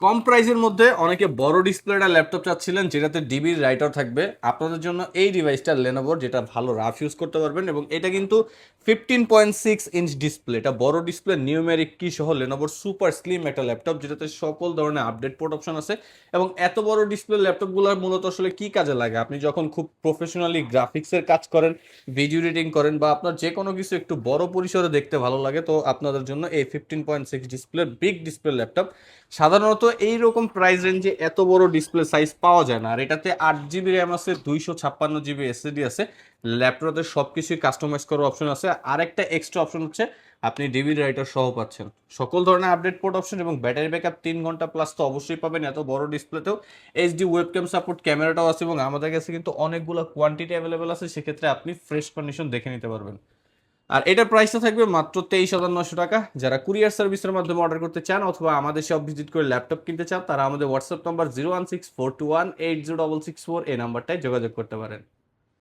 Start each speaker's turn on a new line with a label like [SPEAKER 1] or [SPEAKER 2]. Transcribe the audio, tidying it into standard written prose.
[SPEAKER 1] কম প্রাইসের মধ্যে অনেকে বড় ডিসপ্লেটা ল্যাপটপ চাচ্ছিলেন যেটাতে ডিবির রাইটার থাকবে, আপনাদের জন্য এই ডিভাইসটা লেনোভোর, যেটা ভালো রাফ ইউজ করতে পারবেন। এবং এটা কিন্তু 15.6 ইঞ্চ ডিসপ্লে, এটা বড় ডিসপ্লে, নিউমেরিক কি সহ লেনোভোর সুপার স্লিম একটা ল্যাপটপ, যেটাতে সকল ধরনের আপডেট পোর্ট অপশন আছে। এবং এত বড় ডিসপ্লে ল্যাপটপগুলো মূলত আসলে কি কাজে লাগে, আপনি যখন খুব প্রফেশনালি গ্রাফিক্সের কাজ করেন, ভিডিও এডিটিং করেন, বা আপনার যে কোনো কিছু একটু বড় পরিসরে দেখতে ভালো লাগে, তো আপনাদের জন্য এই 15.6 ডিসপ্লে বিগ ডিসপ্লে ল্যাপটপ। সাধারণত এইরকম প্রাইস রেঞ্জে এত বড় ডিসপ্লে সাইজ পাওয়া যায় না। আর এটাতে 8 জিবি র্যাম আছে, 256 জিবি এসএসডি আছে, ল্যাপটপে সব কিছুই কাস্টমাইজ করার অপশন আছে। আরেকটা এক্সট্রা অপশন হচ্ছে আপনি ডিবি রাইটার সহ পাচ্ছেন, সকল ধরনের আপডেট পোর্ট অপশন, এবং ব্যাটারি ব্যাকআপ 3 ঘন্টা প্লাস তো অবশ্যই পাবেন এত বড় ডিসপ্লেতেও। এইচডি ওয়েবক্যাম সাপোর্ট, ক্যামেরাটাও আছে, এবং আমাদের কাছে কিন্তু অনেকগুলো কোয়ান্টিটি অ্যাভেলেবেল আছে, সেক্ষেত্রে আপনি ফ্রেশ কন্ডিশন দেখে নিতে পারবেন। আর এটার প্রাইসটা থাকবে মাত্র 23,900 টাকা। যারা কুরিয়ার সার্ভিসের মাধ্যমে অর্ডার করতে চান অথবা আমাদের শপ ভিজিট করে ল্যাপটপ কিনতে চান, তারা আমাদের হোয়াটসঅ্যাপ নাম্বার 01642180664 এই নাম্বারটায় যোগাযোগ করতে পারেন।